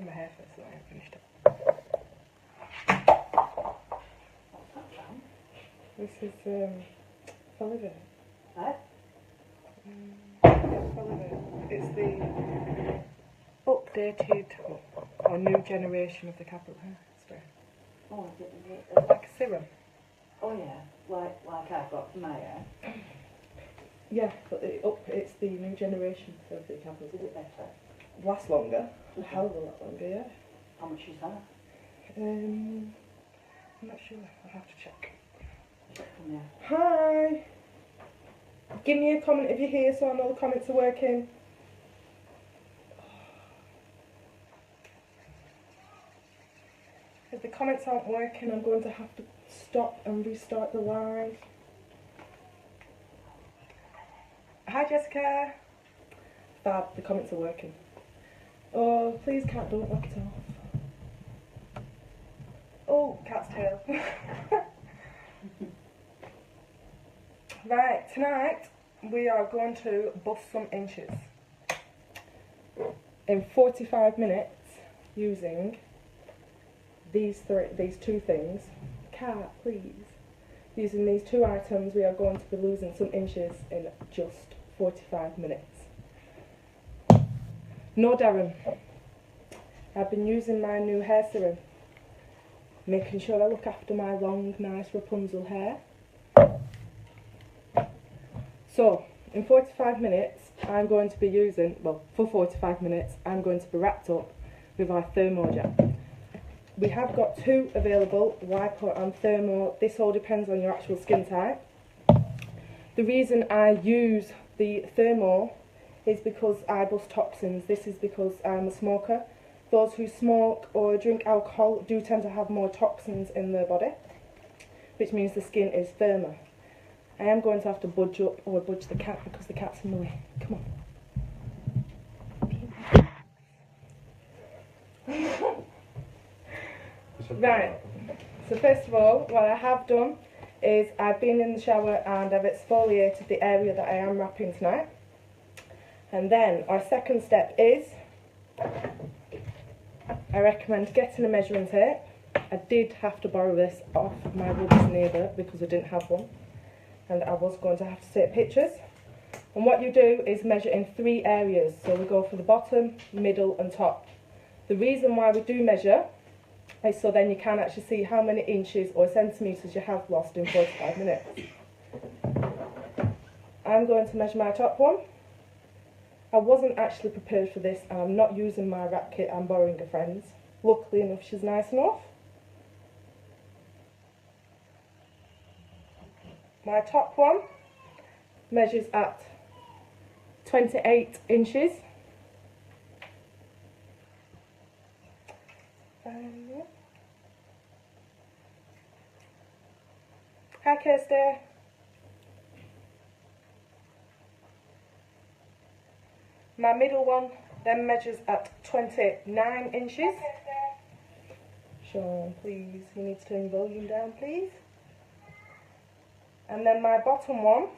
do my hair first, so I haven't finished it. This is Oliver. What? Oliver. It's the updated or new generation of the capital hair spray. Oh, is it? Like a serum. Oh yeah, like I've got for my hair. Yeah, but it's the new generation of the capital. Is it better? Lasts longer. A hell of a lot longer, yeah. How much is that? I'm not sure. I'll have to check. Yeah. Hi! Give me a comment if you're here so I know the comments are working. If the comments aren't working, I'm going to have to stop and restart the live. Hi Jessica! Fab, the comments are working. Oh, please cat, don't knock it off. Oh, cat's tail. Right, tonight we are going to bust some inches in 45 minutes using these two things. Cat, please. Using these two items, we are going to be losing some inches in just 45 minutes. No, Darren. I've been using my new hair serum, making sure I look after my long, nice Rapunzel hair. So, in 45 minutes, I'm going to be using, well, for 45 minutes, I'm going to be wrapped up with our thermo gel. We have got two available, Wipo and thermo. This all depends on your actual skin type. The reason I use the thermo is because I bust toxins. This is because I'm a smoker. Those who smoke or drink alcohol do tend to have more toxins in their body, which means the skin is firmer. I am going to have to budge up or budge the cat because the cat's in the way. Come on. Right, so first of all, what I have done is I've been in the shower and I've exfoliated the area that I am wrapping tonight. And then our second step is, I recommend getting a measuring tape. I did have to borrow this off my rubbish neighbour because I didn't have one. And I was going to have to take pictures. And what you do is measure in 3 areas. So we go for the bottom, middle and top. The reason why we do measure is so then you can actually see how many inches or centimetres you have lost in 45 minutes. I'm going to measure my top one. I wasn't actually prepared for this and I'm not using my wrap kit, I'm borrowing a friend's. Luckily enough she's nice enough. My top one measures at 28 inches. Hi Kirsty. My middle one then measures at 29 inches. Sean, please, you need to turn your volume down, please. And then my bottom one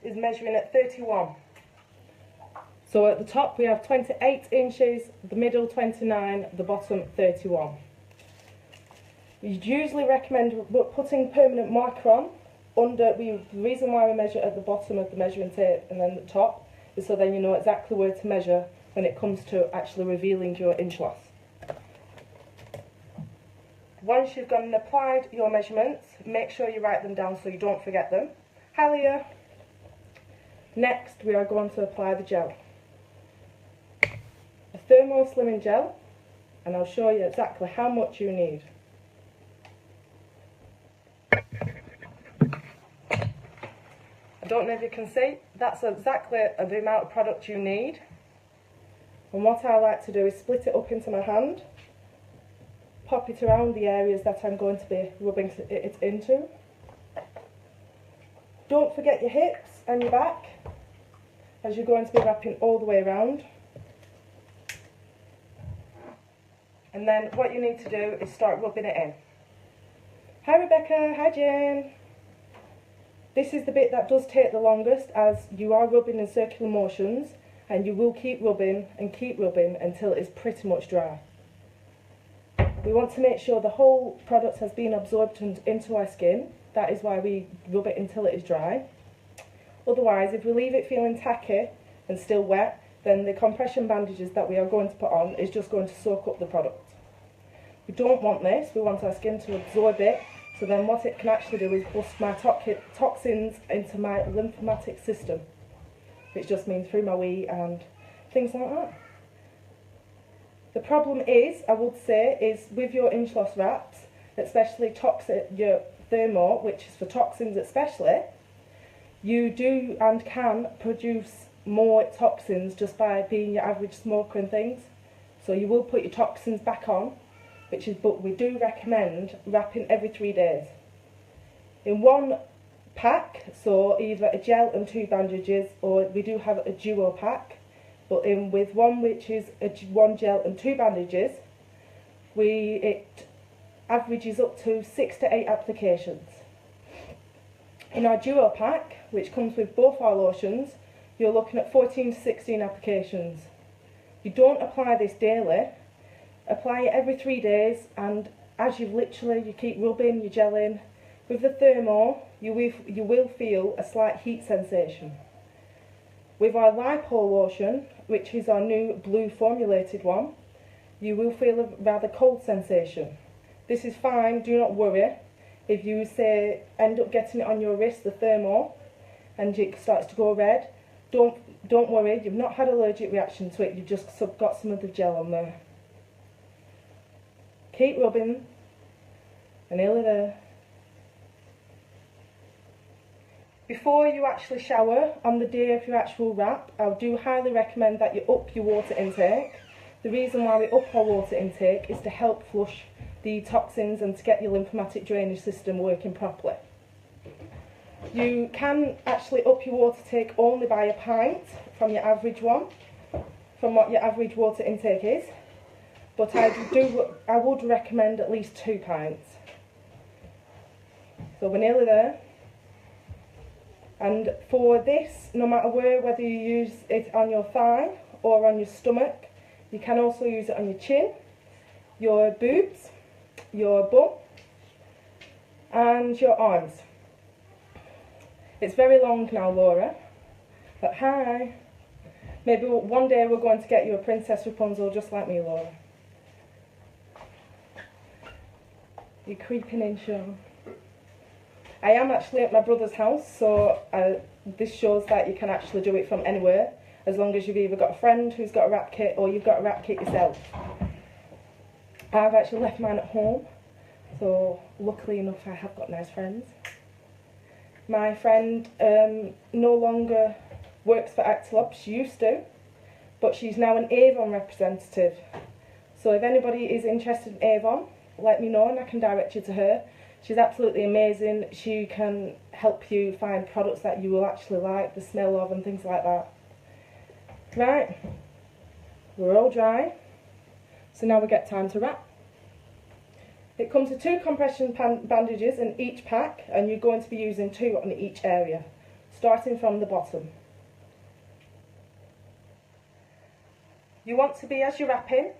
is measuring at 31. So at the top we have 28 inches, the middle 29, the bottom 31. You'd usually recommend putting permanent marker on. The reason why we measure at the bottom of the measuring tape and then the top is so then you know exactly where to measure when it comes to actually revealing your inch loss. Once you've gone and applied your measurements, make sure you write them down so you don't forget them. Hi Leah. Next we are going to apply the gel. A thermo slimming gel, and I'll show you exactly how much you need. I don't know if you can see, that's exactly the amount of product you need. And what I like to do is split it up into my hand, pop it around the areas that I'm going to be rubbing it into. Don't forget your hips and your back, as you're going to be wrapping all the way around. And then what you need to do is start rubbing it in. Hi Rebecca, hi Jane. This is the bit that does take the longest, as you are rubbing in circular motions. and you will keep rubbing until it's pretty much dry. We want to make sure the whole product has been absorbed into our skin. That is why we rub it until it is dry. Otherwise, if we leave it feeling tacky and still wet, then the compression bandages that we are going to put on is just going to soak up the product. We don't want this. We want our skin to absorb it, so then what it can actually do is bust my toxins into my lymphatic system, which just means through my wee and things like that. The problem is, I would say, is with your inchloss wraps, especially your thermo, which is for toxins especially, you do and can produce more toxins just by being your average smoker and things. So you will put your toxins back on, but we do recommend wrapping every 3 days. In one pack, so either a gel and 2 bandages, or we do have a duo pack, but with one which is 1 gel and 2 bandages, it averages up to 6 to 8 applications. In our duo pack, which comes with both our lotions, you're looking at 14 to 16 applications. You don't apply this daily, apply it every 3 days, and as you keep rubbing, you're gelling. With the thermo, you will feel a slight heat sensation. With our lipo lotion, which is our new blue formulated one, you will feel a rather cold sensation. This is fine, do not worry. If you end up getting it on your wrist, the thermo, and it starts to go red, don't worry, you've not had an allergic reaction to it, you've just got some of the gel on there. Keep rubbing, and nearly there. Before you actually shower, on the day of your actual wrap, I do highly recommend that you up your water intake. The reason why we up our water intake is to help flush the toxins and to get your lymphatic drainage system working properly. You can actually up your water intake only by a pint from your average one, from what your average water intake is, but I would recommend at least 2 pints. So we're nearly there. And for this, no matter whether you use it on your thigh or on your stomach, you can also use it on your chin, your boobs, your bum, and your arms. It's very long now, Laura, but hi. Maybe one day we're going to get you a Princess Rapunzel just like me, Laura. You're creeping in, Sean. I am actually at my brother's house, so this shows that you can actually do it from anywhere, as long as you've either got a friend who's got a wrap kit or you've got a wrap kit yourself. I've actually left mine at home, so luckily enough I have got nice friends. My friend no longer works for Actilop, she used to, but she's now an Avon representative. So if anybody is interested in Avon, let me know and I can direct you to her. She's absolutely amazing. She can help you find products that you will actually like, the smell of and things like that. Right, we're all dry, so now we get time to wrap. It comes with 2 compression bandages in each pack, and you're going to be using 2 on each area, starting from the bottom. You want to be, as you're wrapping,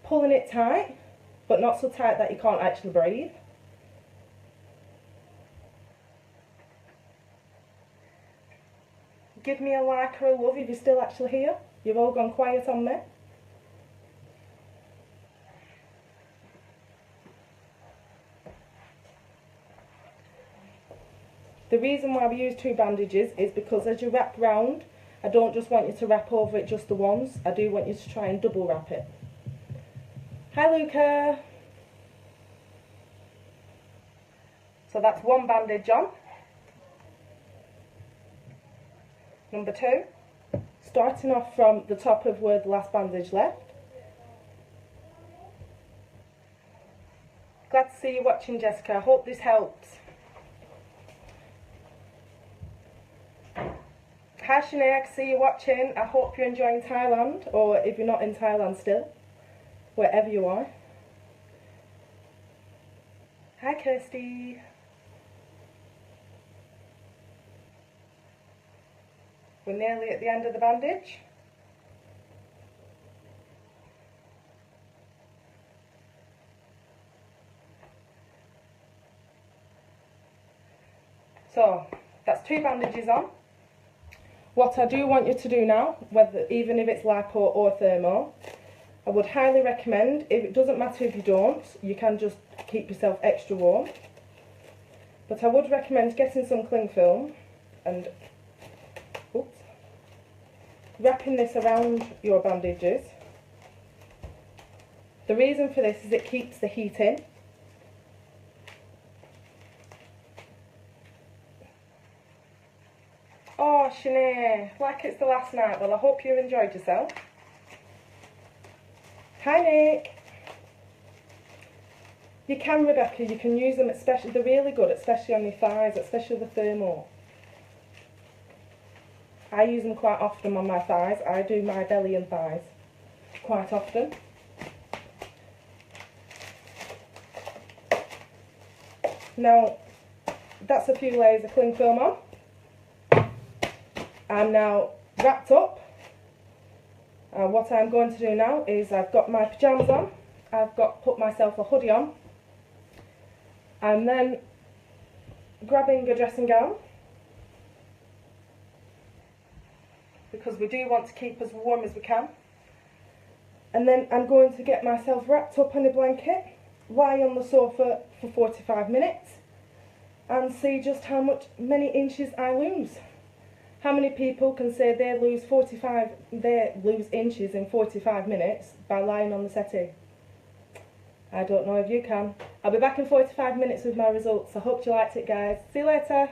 pulling it tight, but not so tight that you can't actually breathe. Give me a like or a love if you're still actually here. You've all gone quiet on me. The reason why we use 2 bandages is because as you wrap round, I don't just want you to wrap over it just the once, I do want you to try and double wrap it. Hi Luca! So that's 1 bandage on. Number 2, starting off from the top of where the last bandage left. Glad to see you watching, Jessica. I hope this helps. Hi Sinead, I can see you watching. I hope you're enjoying Thailand, or if you're not in Thailand still, wherever you are. Hi Kirsty. We're nearly at the end of the bandage. So that's 2 bandages on. What I do want you to do now, even if it's lipo or thermo, I would highly recommend, if it doesn't matter if you don't, you can just keep yourself extra warm. But I would recommend getting some cling film and wrapping this around your bandages. The reason for this is it keeps the heat in. Oh, Sinead, like it's the last night. Well, I hope you enjoyed yourself. Hi, Nick. You can, Rebecca, you can use them, especially, they're really good, especially on your thighs, especially the thermo. I use them quite often on my thighs. I do my belly and thighs quite often. Now, that's a few layers of cling film on. I'm now wrapped up. What I'm going to do now is I've got my pyjamas on. I've put myself a hoodie on. I'm then grabbing a dressing gown, because we do want to keep as warm as we can. And then I'm going to get myself wrapped up in a blanket, lie on the sofa for 45 minutes and see just how many inches I lose. How many people can say they lose inches in 45 minutes by lying on the settee? I don't know if you can. I'll be back in 45 minutes with my results. I hope you liked it, guys. See you later.